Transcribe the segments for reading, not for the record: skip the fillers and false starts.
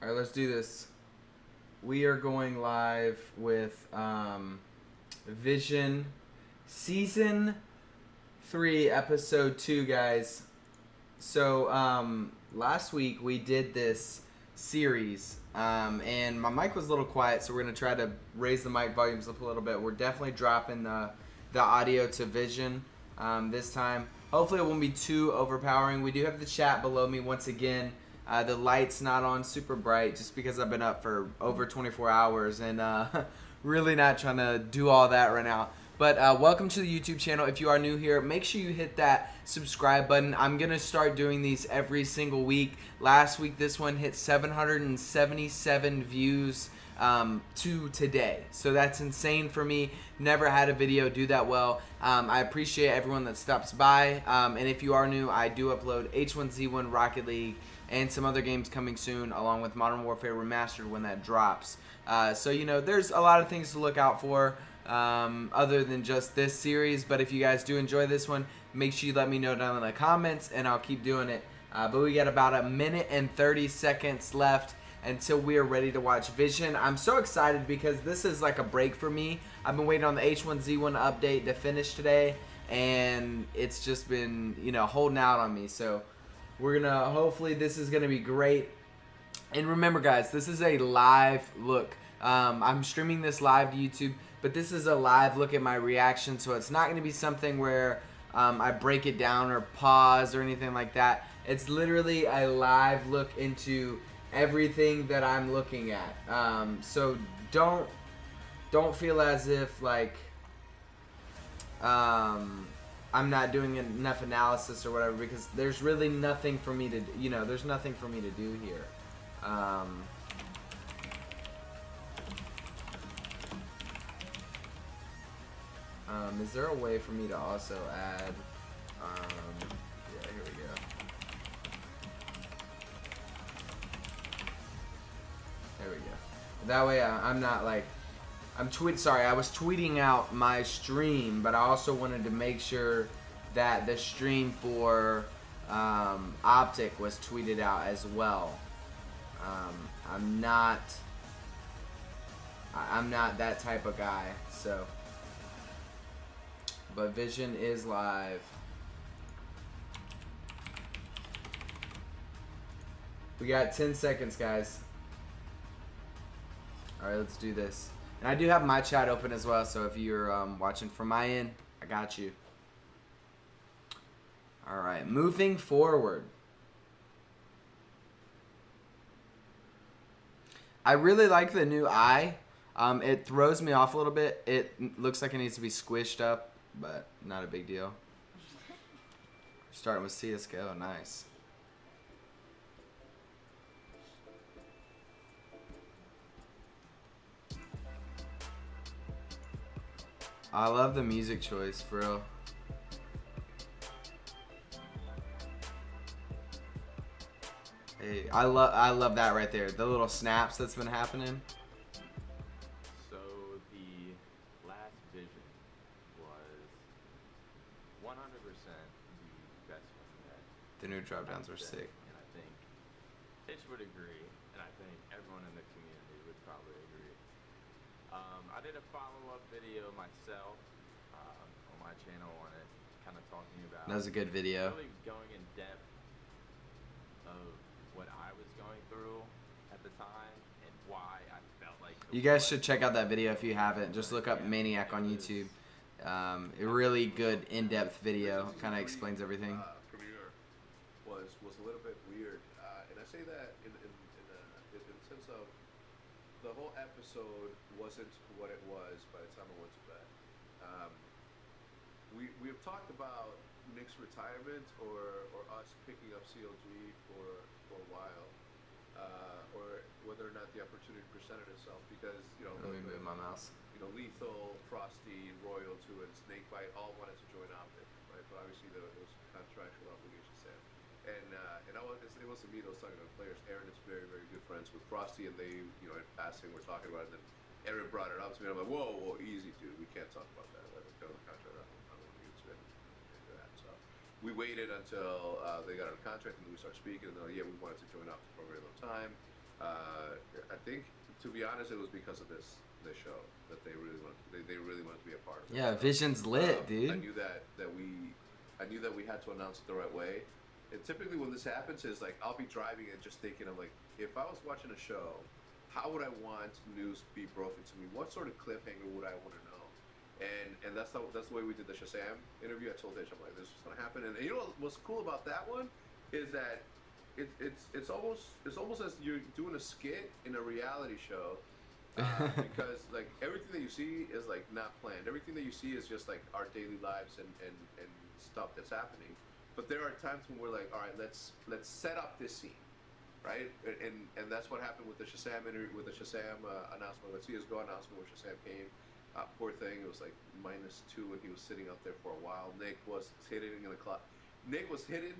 All right, let's do this. We are going live with Vision Season 3, Episode 2, guys. So, last week we did this series, and my mic was a little quiet, so we're going to try to raise the mic volumes up a little bit. We're definitely dropping the audio to Vision this time. Hopefully it won't be too overpowering. We do have the chat below me once again. The light's not on super bright just because I've been up for over 24 hours and really not trying to do all that right now. But welcome to the YouTube channel. If you are new here, make sure you hit that subscribe button. I'm going to start doing these every single week. Last week, this one hit 777 views to today. So that's insane for me. Never had a video do that well. I appreciate everyone that stops by. And if you are new, I do upload H1Z1 Rocket League and some other games coming soon, along with Modern Warfare Remastered when that drops. So, you know, there's a lot of things to look out for other than just this series. But if you guys do enjoy this one, make sure you let me know down in the comments, and I'll keep doing it. But we got about a minute and 30 seconds left until we are ready to watch Vision. I'm so excited because this is like a break for me. I've been waiting on the H1Z1 update to finish today, and it's just been, you know, holding out on me. So we're gonna, hopefully this is gonna be great. And remember, guys, this is a live look. I'm streaming this live to YouTube, but this is a live look at my reaction, so it's not gonna be something where I break it down or pause or anything like that. It's literally a live look into everything that I'm looking at. So don't feel as if like I'm not doing enough analysis or whatever, because there's really nothing for me to, you know, there's nothing for me to do here. Is there a way for me to also add, yeah, here we go. There we go. That way I'm not like, I was tweeting out my stream, but I also wanted to make sure that the stream for OpTic was tweeted out as well. I'm not that type of guy, so. But Vision is live. We got 10 seconds, guys. Alright, let's do this. And I do have my chat open as well, so if you're watching from my end, I got you. Alright, moving forward. I really like the new eye. It throws me off a little bit. It looks like it needs to be squished up, but not a big deal. Starting with CSGO, nice. I love the music choice, for real. Hey, I love that right there. The little snaps that's been happening. So the last Vision was 100% the best one yet. The new drop downs are sick. And I think Pitch would agree, and I think everyone in the community would probably agree. I did a follow-up video myself on my channel on it, kind of talking about. That was a good video. Really going in depth of what I was going through at the time and why I felt like. You guys should check out that video if you haven't. Just look up Maniac on YouTube. A really good in-depth video. Kind of explains everything. Premiere was a little bit weird, and I say that in the sense of the whole episode wasn't what it was by the time I went to bed. We have talked about Nick's retirement or us picking up CLG for a while, or whether or not the opportunity presented itself, because Let me move my mouse. Lethal, Frosty, Royal 2, and Snakebite all wanted to join OpTic, right? But obviously there was contractual obligations there. And it wasn't me that was talking to the players. Aaron is very, very good friends with Frosty, and they, in passing, were talking about it. And then Aaron brought it up to me, and I'm like, whoa, easy, dude. We can't talk about that. Like, the contract, I don't want to get into that. So we waited until they got out of contract, and then we started speaking, and they're like, yeah, we wanted to join OpTic for a very long time. I think, to be honest, it was because of this show that they really wanted to be a part of it. Yeah, So, Vision's lit, dude. I knew that we had to announce it the right way. And typically when this happens is like I'll be driving and just thinking of like, if I was watching a show, how would I want news be broken to me? What sort of cliffhanger would I want to know? And that's the way we did the Shazam interview. I told Hitch, I'm like, this is gonna happen. And you know what's cool about that one is that it's almost as you're doing a skit in a reality show. Because like everything that you see is like not planned. Everything that you see is just like our daily lives and stuff that's happening. But there are times when we're like, all right, let's set up this scene, right? And that's what happened with the Shazam with the Shazam announcement. Let's see his go announcement when Shazam came. Poor thing, it was like -2, and he was sitting up there for a while. Nick was hidden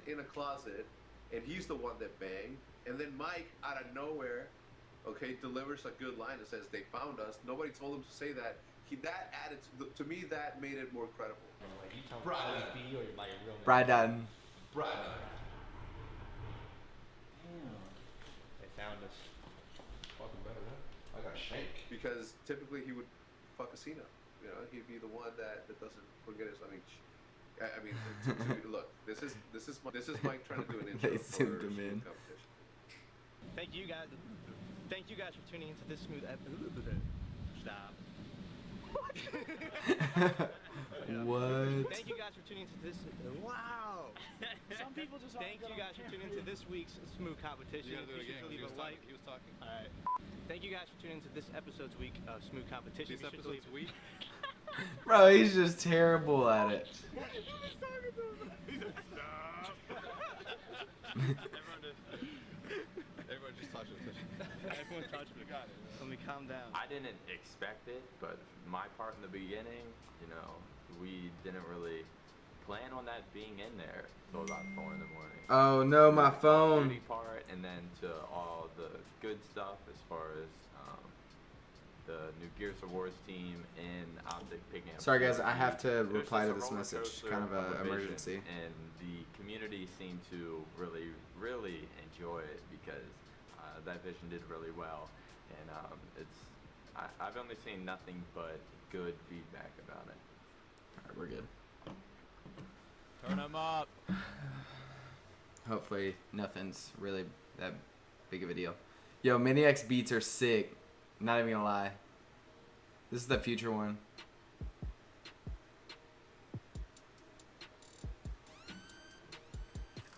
in a closet, and he's the one that banged. And then Mike, out of nowhere, okay, delivers a good line that says, "They found us." Nobody told him to say that. That added to me. That made it more credible. Like, you tell me B or like a real name. Brian. Brian. Damn. They found us. Fucking better, huh? I got shanked. Because typically he would fuck a Cena. You know, he'd be the one that doesn't forget his. I mean, look, this is Mike trying to do an intro They for zoomed him in. competition. Thank you guys for tuning into this smooth episode. Stop. What? Thank you guys for tuning into this. Wow. Some people just. Thank you guys for tuning into this week's smooth competition. You gotta do it again. He was talking. All right. Thank you guys for tuning into this episode's week of smooth competition. This episode's week. Bro, he's just terrible at it. Everyone just touch it. Everyone touch me. Got it. Let me calm down. I didn't expect it, but my part in the beginning, you know, we didn't really plan on that being in there until about 4 in the morning. Oh no, my The phone. dirty part, and then to all the good stuff as far as the new Gears Awards team and OpTic picking up. Sorry guys, I have to It was reply just to a this roller message. coaster Kind of a an vision, emergency. And the community seemed to really enjoy it because that vision did really well, and I've only seen nothing but good feedback about it. Alright, we're good. Turn them up. Hopefully nothing's really that big of a deal. Yo, Mini X beats are sick. Not even gonna lie. This is the future one.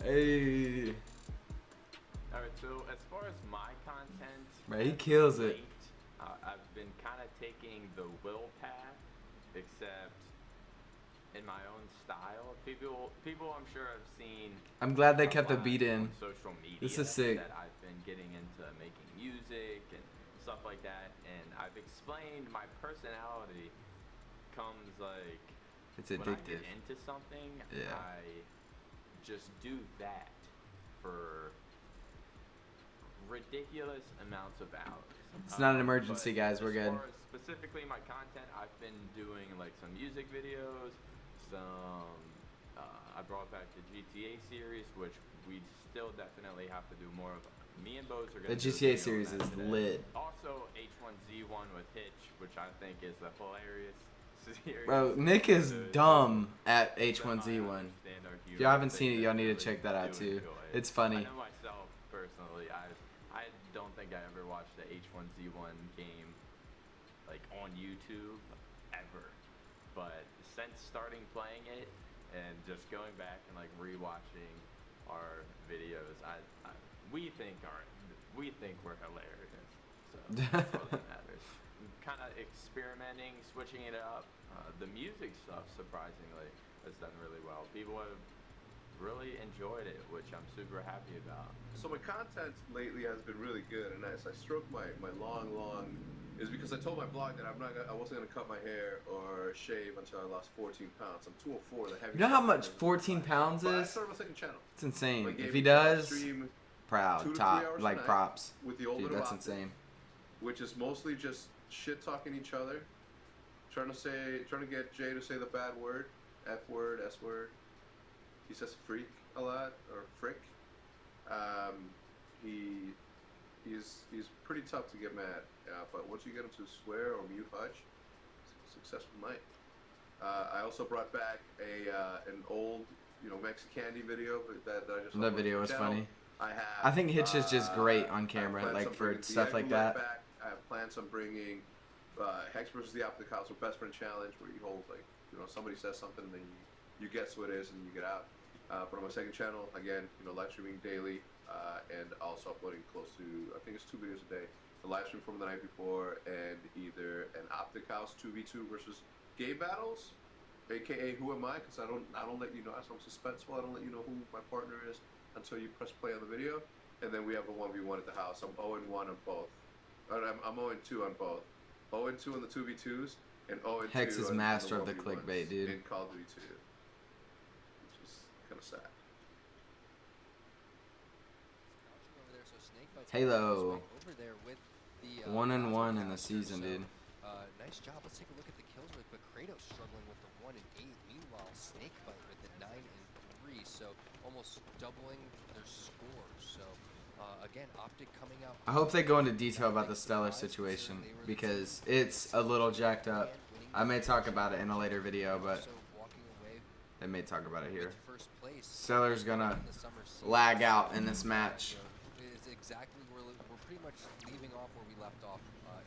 Hey. Alright, so as far as my content, Bro, he kills it. I've been kind of taking the Will path, except in my own style. People I'm sure have seen. I'm glad they a kept the lot beat in. on social media. This is sick. That I've been getting into making music and stuff like that, and I've explained my personality comes like It's when I addictive. get into something, Yeah. I just do that for ridiculous amounts of hours. It's not an emergency, But guys. We're as good. far as specifically my content, I've been doing like some music videos, some. I brought back the GTA series, which we still definitely have to do more of. Me and Bose are The gonna do a GTA video on series that is today. lit. Also, H1Z1 with Hitch, which I think is a hilarious series. Bro, Nick is to dumb at H1Z1. semi-understand our If humor. y'all haven't They seen it, y'all need to really check that out do too. enjoy it. It's funny. I know myself personally. I don't think I ever watched the H1Z1 game like on YouTube ever, but since starting playing it and just going back and like rewatching our videos, we think we're hilarious. So that's all that matters. Kind of experimenting, switching it up. The music stuff, surprisingly, has done really well. People have really enjoyed it, which I'm super happy about. So my content lately has been really good and nice. I stroked my long is because I told my blog that I wasn't gonna cut my hair or shave until I lost 14 pounds. I'm 204. The heaviest. You know how I've much been. 14 pounds But I is? started my second channel. It's insane. Like, If gave he me a does, stream 2 proud, to 3 top, hours a like night props. with the old Dude, little that's OpTic, insane. which is mostly just shit talking each other, trying to get Jay to say the bad word, F word, S word. He says freak a lot or frick. He he's pretty tough to get mad. But once you get him to swear or mute Hutch, it's a successful night. I also brought back an old, Mexicandy video that I just. That video was funny. I have. I think Hitch is just great on camera, like for stuff like that. Back. I have plans on bringing Hex versus the OpTic House or Best Friend Challenge, where you hold somebody says something and then you guess who it is and you get out. But on my second channel, again, live streaming daily, and also uploading close to, I think it's 2 videos a day. The live stream from the night before, and either an OpTic House 2v2 versus gay battles, aka Who Am I? Because I don't let you know. I'm suspenseful. I don't let you know who my partner is until you press play on the video. And then we have a 1v1 at the house. I'm 0-1 on both. I'm 0-2 on both. 0-2 on the 2v2s, and 0-2 Hex is on master of the 1v1s clickbait, dude. in Call of Duty 2, which is kind of sad. Halo. 1-1 in the season, dude. Nice job. Let's take a look at the kills really quick. Kratos struggling with the 1 and 8. Meanwhile, Snakebite with the 9 and 3. So almost doubling their score. So again, OpTic coming out. I hope they go into detail about the Stellar situation because it's a little jacked up. I may talk about it in a later video, but they may talk about it here. Stellar's gonna lag out in this match. It's exactly we're pretty much leaving off where we left off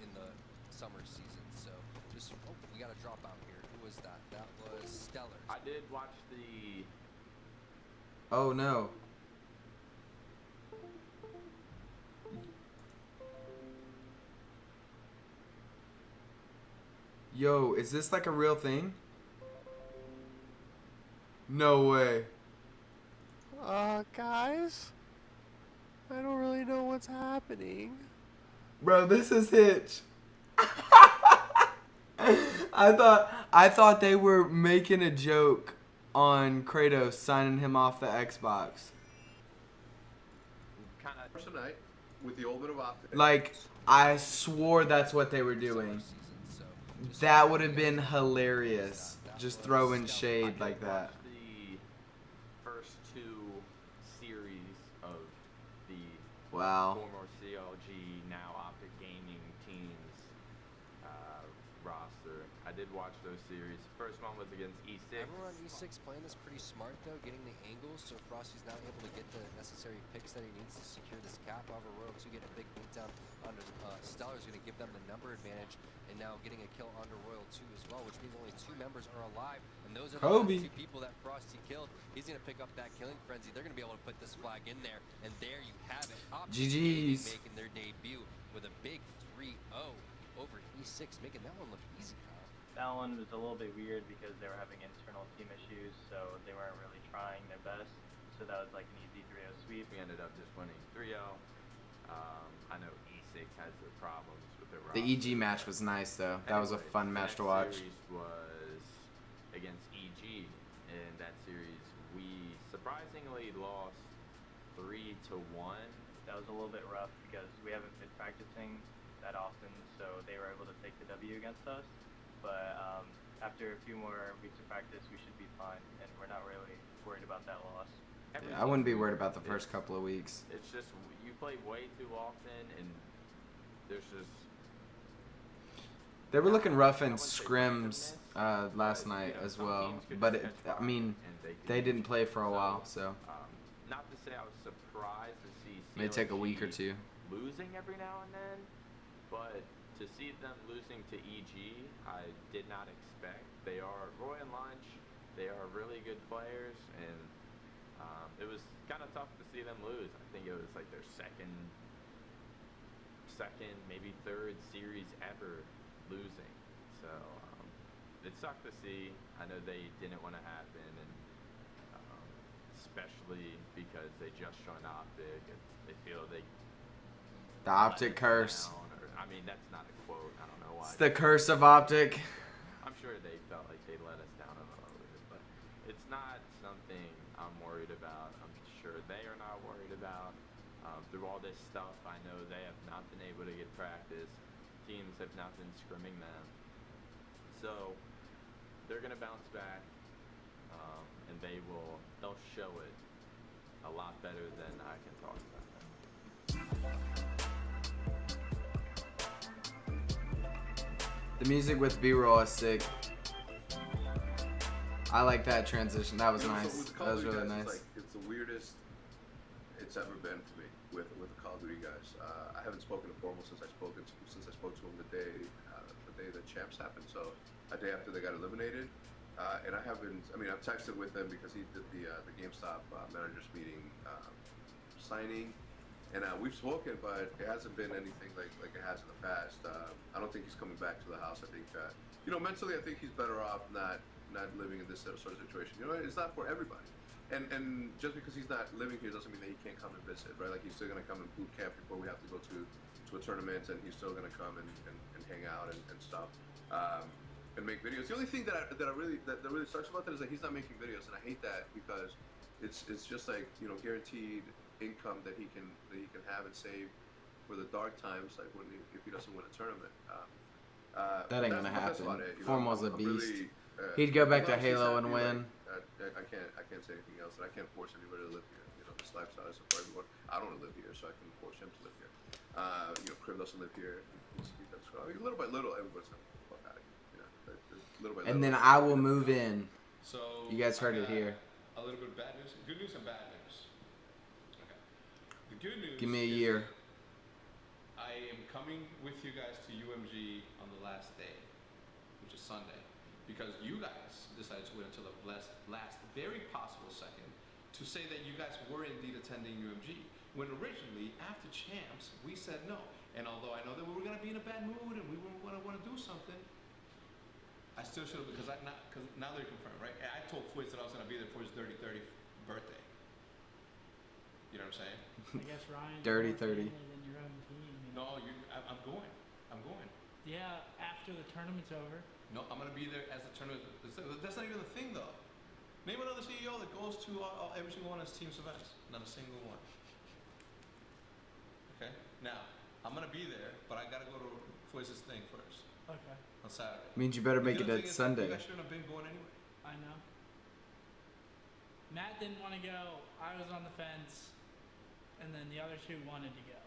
in the summer season. So just we got a dropout here. Who was that? That was Stellar. I did watch the. Oh no. Yo, is this like a real thing? No way. Guys, I don't really know what's happening. Bro, this is Hitch. I thought they were making a joke on Kratos signing him off the Xbox. Tonight with the old bit of OpTic. Like, I swore that's what they were doing. That would have been hilarious. Just throwing shade like that. The first 2 series of the Wow. former CLG, now OpTic Gaming teams roster. I did watch those series. First one was against E6. Everyone on E6 playing this pretty smart though, getting the angles, so Frosty's now able to get the necessary picks that he needs to secure this cap. However, Royal 2 getting a big beatdown onto Stellar's going to give them the number advantage, and now getting a kill onto Royal 2 as well, which means only 2 members are alive, and those are the 2 people that Frosty killed. He's going to pick up that killing frenzy. They're going to be able to put this flag in there, and there you have it. OpTic GG's. making their debut with a big 3-0 over E6, making that one look easy, Kyle. That one was a little bit weird because they were having internal team issues, so they weren't really trying their best. So that was like an easy 3-0 sweep. We ended up just winning 3-0. I know E6 has their problems with their The roster. EG match was nice though. That was a fun match to watch. That series was against EG, and that series we surprisingly lost 3-1. That was a little bit rough because we haven't been practicing that often, so they were able to take the W against us. But after a few more weeks of practice, we should be fine, and we're not really worried about that loss. Yeah, I wouldn't be worried about the first couple of weeks. It's just you play way too often, and there's just They were looking rough in scrims last night as well, but I mean, they didn't play for a while, so not to say I was surprised to see may take a week or two. losing every now and then, but to see them losing to EG, I did not expect. They are Roy and Lunch. They are really good players, and it was kind of tough to see them lose. I think it was like their second, maybe third series ever losing. So it sucked to see. I know they didn't want to happen, and especially because they just joined OpTic and they feel they The OpTic curse. I mean, that's not a quote. I don't know why. It's the curse of OpTic. I'm sure they felt like they let us down a little bit, but it's not something I'm worried about. I'm sure they are not worried about. Through all this stuff, I know they have not been able to get practice. Teams have not been scrimming them. So they're going to bounce back, and they'll show it a lot better than I can talk about them. The music with B-roll is sick. I like that transition. That was nice. That was really nice. It's the weirdest it's ever been for me with the Call of Duty guys. I haven't spoken to Formal since I spoke to him the day the champs happened. So a day after they got eliminated, and I haven't. I mean, I've texted with him because he did the GameStop managers meeting signing, and we've spoken, but it hasn't been anything like it has in the past. I don't think he's coming back to the house. I think mentally, I think he's better off not living in this sort of situation. You know, it's not for everybody. And just because he's not living here doesn't mean that he can't come and visit, right? Like, he's still gonna come and boot camp before we have to go to a tournament, and he's still gonna come and hang out and stuff, and make videos. The only thing that really sucks about that is that he's not making videos, and I hate that because it's just like, you know, guaranteed income that he can have and save for the dark times, like if he doesn't win a tournament. That ain't gonna happen. Formal's a beast. Really, he'd go back to Halo and win. I can't say anything else, and I can't force anybody to live here. You know, this lifestyle is for everyone. I don't live here, so I can force him to live here. You know, Crib doesn't live here. I mean, little by little, everybody's gonna fuck out of here. You know, little by little. And then I will move in. So you guys heard it here. A little bit of bad news, good news and bad news. Okay. The good news. Give me a year. I am coming with you guys to UMG on the last day, which is Sunday, because you guys decided to wait until the last very possible second to say that you guys were indeed attending UMG. When originally, after champs, we said no. And although I know that we were gonna be in a bad mood and we were gonna want to do something, I still should have, because now they're confirmed, right? I told Fwiz that I was gonna be there for his 30 birthday. You know what I'm saying? I guess Ryan. Dirty 30. Than your own team. You No, know? I'm going. I'm going. Yeah, after the tournament's over. No, I'm gonna be there as the tournament. That's not even the thing, though. Name another CEO that goes to every single one of his team's events. Not a single one. Okay. Now, I'm gonna be there, but I gotta go to Foyce's thing first. Okay. On Saturday. Means you better make it at Sunday. You guys shouldn't have been going anyway. I know. Matt didn't want to go. I was on the fence, and then the other two wanted to go.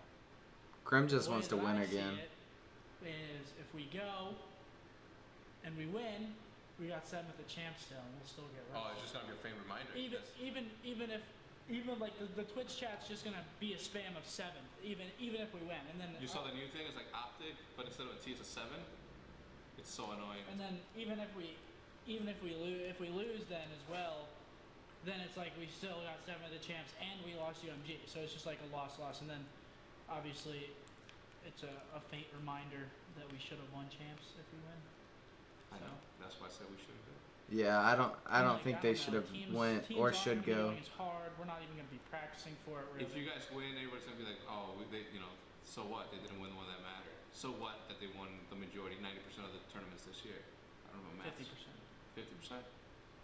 Grim just wants to win I again. See it is if we go and we win, we got 7th at champ still, and we'll still get rushed. Oh, it's just gonna be a faint reminder. Even like the Twitch chat's just gonna be a spam of 7th, even if we win, and then You saw the new thing? It's like OpTic, but instead of a T, it's a 7. It's so annoying. And then even if we lose then as well, then it's like we still got 7 of the champs and we lost UMG, so it's just like a loss, and then obviously it's a faint reminder that we should have won champs if we win. I know. That's why I said we should have. Yeah, I don't think they should have went or should go. It's hard. We're not even gonna be practicing for it. Really. If you guys win, everybody's gonna be like, oh, so what? They didn't win the one that mattered. So what? That they won the majority, 90% of the tournaments this year. I don't know math. 50%. 50%.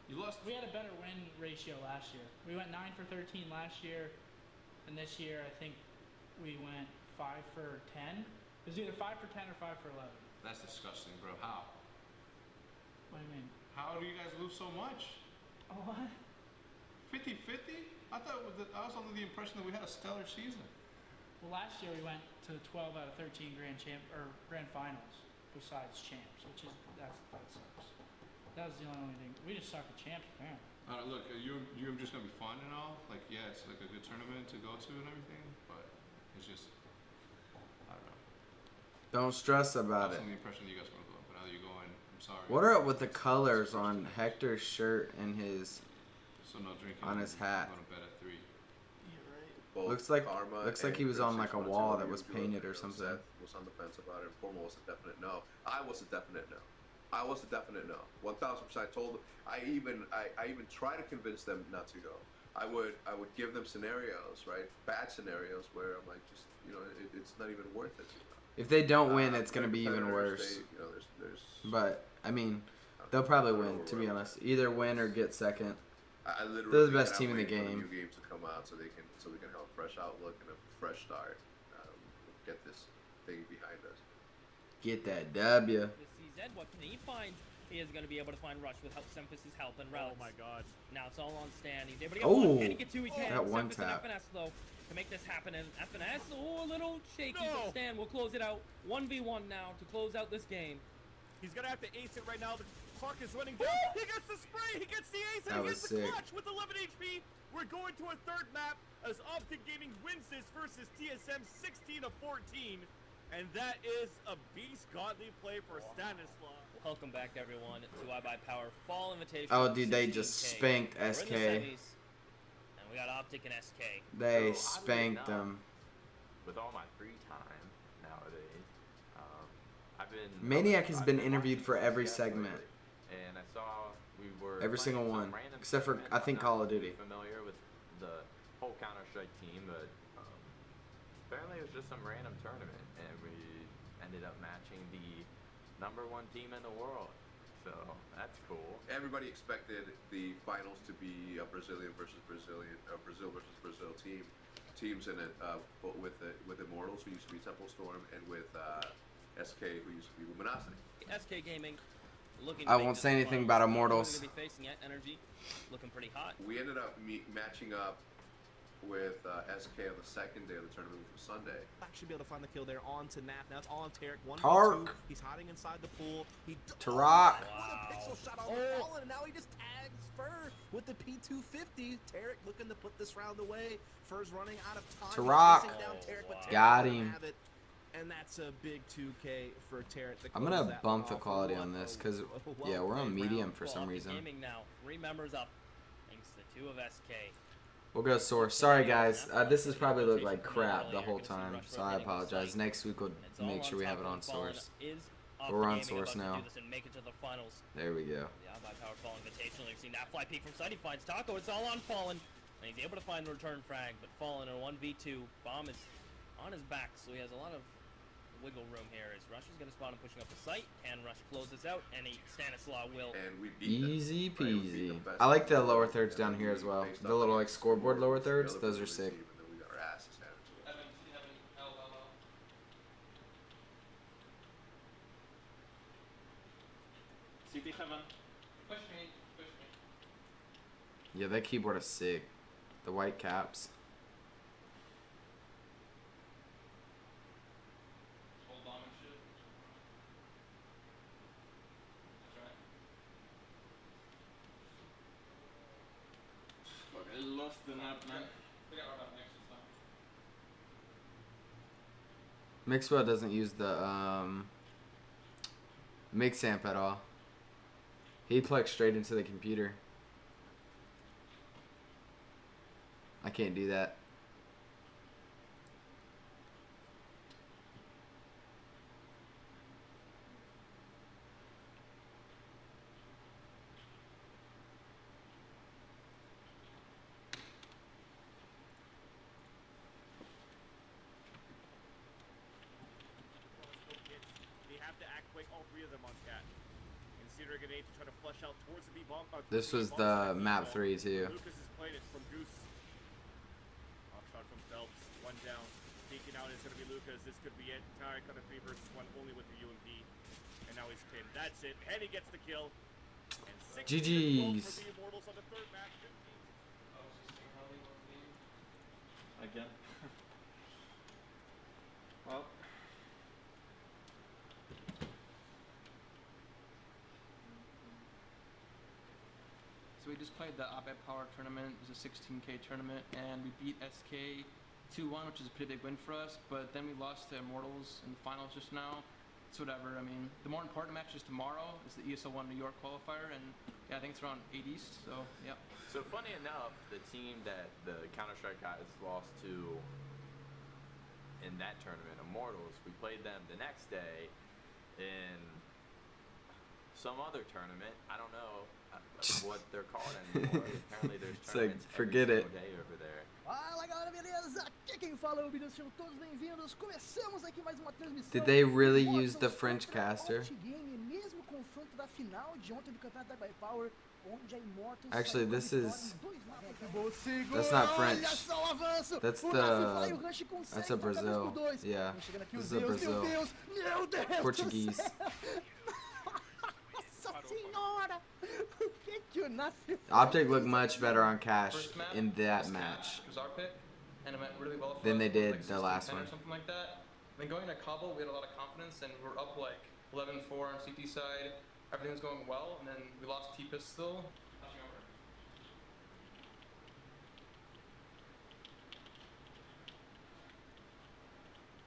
You lost. We had a better win ratio last year. We went 9 for 13 last year, and this year I think we went 5 for 10. It was either 5 for 10 or 5 for 11. That's disgusting, bro. How? What do you mean? How do you guys lose so much? Oh, what? 50-50? I I was under the impression that we had a stellar season. Well, last year we went to 12 out of 13 grand finals besides champs, which is that sucks. That was the only thing. We just suck at champs, apparently. Look, you're just gonna be fun and all. Like, yeah, it's like a good tournament to go to and everything, but it's just, I don't know. Don't stress about I was it. under the impression that you guys want to go, but now that you're going, I'm sorry. What are up with the colors on Hector's shirt and his So no drinking on his hat? I'm going to bed at 3. Looks like he was on like a wall that was painted or something. Seth was on the fence about it. Formal was a definite no. I was a definite no. 1,000%. I told them. I even try to convince them not to go. I would give them scenarios, right? Bad scenarios where I'm like, just it's not even worth it. If they don't win, it's gonna be even worse. There's. But I mean, they'll probably win. To be honest, either win or get second. I literally They're the best team in the cannot wait game. for the new game to come out so we can have a fresh outlook and a fresh start. Get this thing behind us. Get that W. This season, what can he find? He is going to be able to find Rush with Semphis's help and Relics. Oh my god. Now it's all on Stan. He's able to get one. Can he get 2? He can. That one Semphis tap. and FNS, though, to make this happen. And FNS, a little shaky, but Stan will close it out. 1v1 now to close out this game. He's gonna have to ace it right now. The clock is running down. He gets the spray. He gets the ace. That And he was gets the sick. clutch with 11 HP. We're going to a third map as OpTic Gaming wins this versus TSM 16-14. And that is a beast godly play for Stanislav. Welcome back, everyone, to iBuyPower Fall Invitational. Oh, dude, they just 16K. spanked We're in the SK. semis, and we got OpTic and SK. They So, spanked oddly enough, them. With all my free time nowadays, I've been Maniac has I've been watching interviewed for some every CS segment. lately, and I saw we were Every playing single some one, random except for, tournament. I think, I'm Call not of Duty. too familiar with the whole Counter-Strike team, but apparently it was just some random tournament, and we ended up matching the #1 team in the world. So that's cool. Everybody expected the finals to be a Brazilian versus Brazilian, Brazil versus Brazil teams in it, but with Immortals, who used to be Temple Storm, and with SK, who used to be Luminosity. SK Gaming looking. I won't say anything about Immortals. Going to be facing it. Energy looking pretty hot. We ended up matching up with SK on the second day of the tournament, which was Sunday. Actually be able to find the kill there on to Nap. Now it's all on Tarek. 1v2. Tark. He's hiding inside the pool. Tarak. What a pixel shot on the ball, and now he just tags Fur with the P250. Tarek looking to put this round away. Fur's running out of time. He's Tarak. chasing down Tarek, but Tarek Got doesn't him. have it. And that's a big 2K for Tarek. I'm gonna bump the quality on this because, yeah, we're on medium for some reason. Gaming now. 3 members up, thanks to 2 of SK. We'll go source. Sorry, guys. This has probably looked like crap the whole time, so I apologize. Next week we'll make sure we have it on source. But we're on source now. Make it to the finals. There we go. Yeah, by Power Fall Invitational. You've seen that fly peek from side. He finds Taco. It's all on Fallen. And he's able to find the return frag, but Fallen in a 1v2. Bomb is on his back, so he has a lot of wiggle room here. As Rush is going to spawn him pushing up the site. Can Rush close this out? And Stanislav will. And we beat them. Easy Right, we beat peasy. them best I like the of lower both. thirds down And here we as well. faced The off little like against scoreboard lower the thirds. other Those are Brazilian sick. team, and then we got our asses handed to us. CT heaven. Push me. Yeah, that keyboard is sick. The white caps. Hold on and shit. That's right. Fuck, I lost the map, man. We got our map next this time. Mixwell doesn't use the mix amp at all. He plugs straight into the computer. I can't do that. They have to act quick, all 3 of them on Cat. Consider a grenade to try to flush out towards the B-bomb. This was the map 3 too. Lucas is playing it from Goose. Off shot from Phelps. 1 down. Taking out is going to be Lucas. This could be it. Tarek on a 3 versus 1 only with the UMP. And now he's pinned. That's it. And he gets the kill. And 6 GG's. for the Immortals on the 3rd match. Again. Well. So we just played the iBuyPower tournament. It was a 16K tournament, and we beat SK 2-1, which is a pretty big win for us. But then we lost to Immortals in the finals just now. It's whatever. I mean, the more important match is tomorrow. It's the ESL 1 New York qualifier, and yeah, I think it's around 8 East. So yeah. So funny enough, the team that the Counter-Strike guys lost to in that tournament, Immortals, we played them the next day in some other tournament. I don't know what they're called anymore. Apparently there's It's like, tournaments forget every it. single day over there. Fala galera, beleza? Aqui quem fala é o Bilhão, sejam todos bem-vindos. Começamos aqui mais uma transmissão. Did they really Immortals use the French contra caster? OpTic, mesmo confronto da final de ontem do campeonato da iBuyPower, onde a Immortals Actually, saiu com a this vitória is- em 2 mapas. That's not French. Olha só o avanço. That's O the- Nafi vai, o Rush consegue that's a trocar 2 por Brazil. 2. Yeah, Vem chegando aqui this os is a Deus, Brazil. meu Deus Portuguese. do céu. Nossa senhora. O que o Nafi OpTic looked much better on cash First map in that was match. Cash, was our pick, and it went really well for Than us. they We won, did like the last 16-10 one. or something like that. Then going to Cabo, we had a lot of confidence, and we were up like 11-4 on CT side. Everything's going well, and then we lost T-Pistol. Flashing over.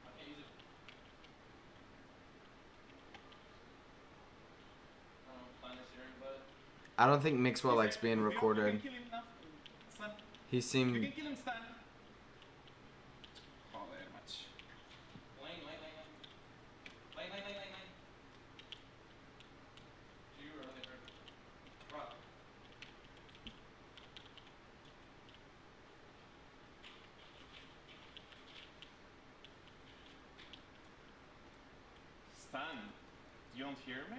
I can't use it. Plan this here, but... I don't think Mixwell likes being recorded. He seemed. You can kill him, Stan. Joder, macho. Lane. You were really hurt. Rock. Stan, you don't hear me?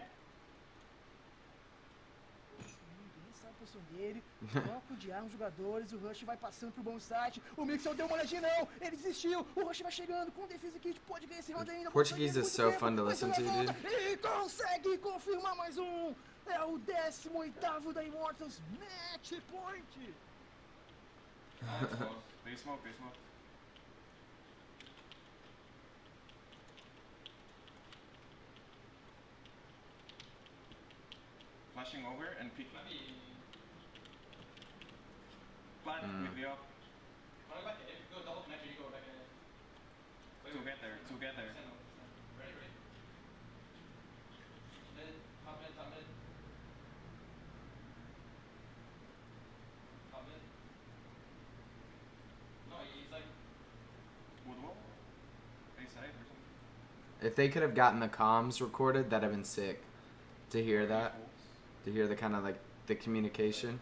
Ninguém sabe a posição dele. Troca de arma os jogadores. O Rush vai passando pro bom site. O Mixel deu uma olhadinha, não. Ele desistiu. O Rush vai chegando com defesa kit. Pode ganhar esse round ainda. Portuguese is so fun to listen to, dude. E consegue confirmar mais um. É o 18º da Immortals. Match point. They smoke. Flashing over and peeking. Plan with the up. Go double connector, you go back in. Together. Ready. Mid, top mid. Top mid. No, he's like... Woodwall? A side or something? If they could have gotten the comms recorded, that'd have been sick. To hear that, to hear the kind of like the communication.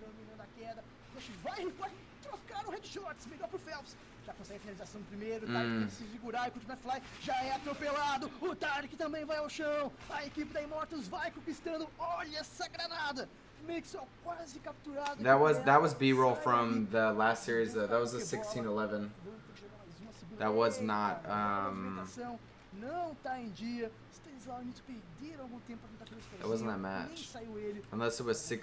Dominando a queda. Rush vai trocar o headshots. Melhor pro Phelps. Já consegue a finalização do primeiro. Tarek tem que se segurar e continua fly. Já é atropelado. O Tarek também vai ao chão. A equipe da Immortals vai conquistando. Olha essa granada. Mixel quase capturado. That was B-roll from the last series. That was a 16-11. That was not. Não tá em dia. Stanislau e Mitch perderam algum tempo pra tentar fazer It wasn't that nem match. saiu ele. Unless it was I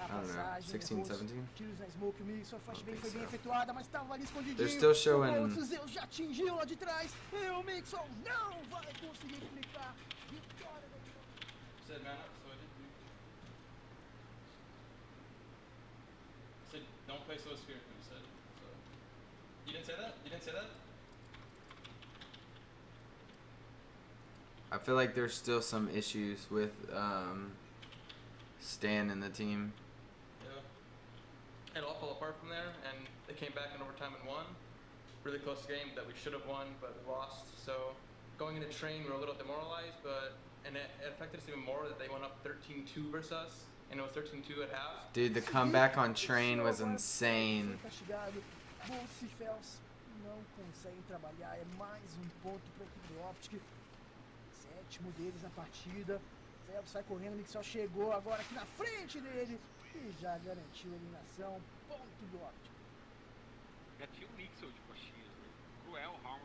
don't know, 16, 17. Tiros na smoke, o Mixel flashbang foi bem efetuada, mas tava ali escondidinho. They're still showing. O Zeus já atingiu lá de trás. E o Mixel não vai conseguir clicar. Vitória da Immortals. Said man up, so I did. Said don't play so scared, you said. So. You didn't say that? I feel like there's still some issues with Stan and the team. Yeah. It all fell apart from there, and they came back in overtime and won. Really close game that we should have won, but we lost. So going into train, we were a little demoralized, and it affected us even more that they went up 13-2 versus us, and it was 13-2 at half. Dude, the comeback on train was insane. Boltz e Phelps não conseguem trabalhar. É mais um ponto para a equipe do OpTic. Sétimo deles na partida. Phelps sai correndo, o Mixel chegou agora aqui na frente dele e já garantiu a eliminação. Ponto do OpTic. Já tinha um Mixel de coxinha, né? Cruel round.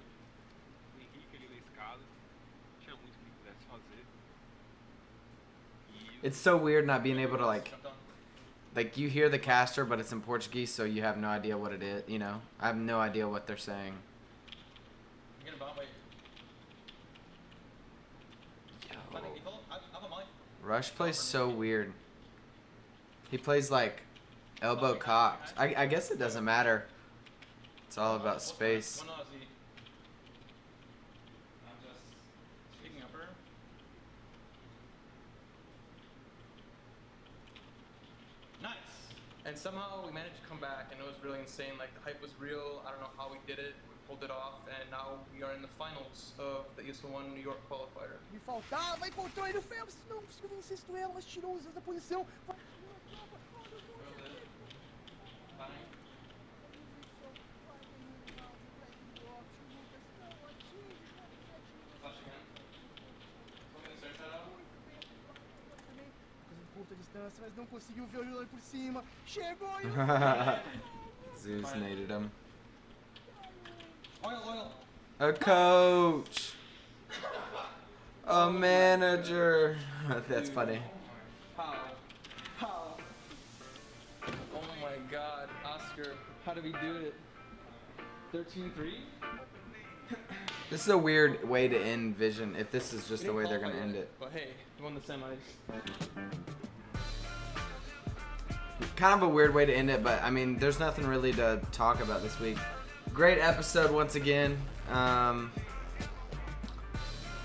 O Henrique ali na escada. Não tinha muito que ele pudesse fazer. It's so weird not being able to like you hear the caster, but it's in Portuguese, so you have no idea what it is. You know, I have no idea what they're saying. Rush plays so weird. He plays like elbow cocked. I guess it doesn't matter. It's all about space. Nice. And somehow we managed to come back, and it was really insane. Like, the hype was real. I don't know how we did it. We pulled it off, and now we are in the finals of the ESL1 New York qualifier. Me faltava, encontrou ele o Phelps. Não conseguiu vencer esse duelo, mas tirou os Zeus da posição. Curta distância, mas não conseguiu ver o Lula por cima. Chegou e Zeus naded him. Oil. A coach. A manager. That's funny. How? Oscar. How do we do it? 13-3? This is a weird way to end Vision, if this is just We the way didn't they're going to qualify end yet, it. But hey, we won the semis. Kind of a weird way to end it, but I mean, there's nothing really to talk about this week. Great episode once again.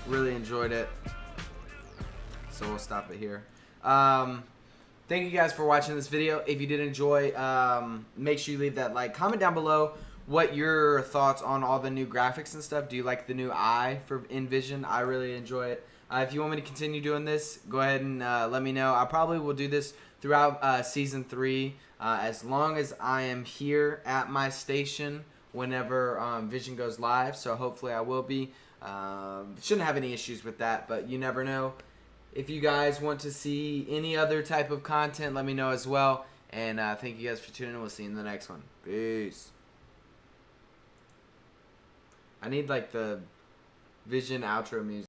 Really enjoyed it. So we'll stop it here. Thank you guys for watching this video. If you did enjoy, make sure you leave that like. Comment down below what your thoughts on all the new graphics and stuff. Do you like the new eye for Vision? I really enjoy it. If you want me to continue doing this, go ahead and let me know. I probably will do this throughout Season 3 as long as I am here at my station whenever Vision goes live. So hopefully I will be. Shouldn't have any issues with that, but you never know. If you guys want to see any other type of content, let me know as well. And thank you guys for tuning in. We'll see you in the next one. Peace. I need like the Vision outro music.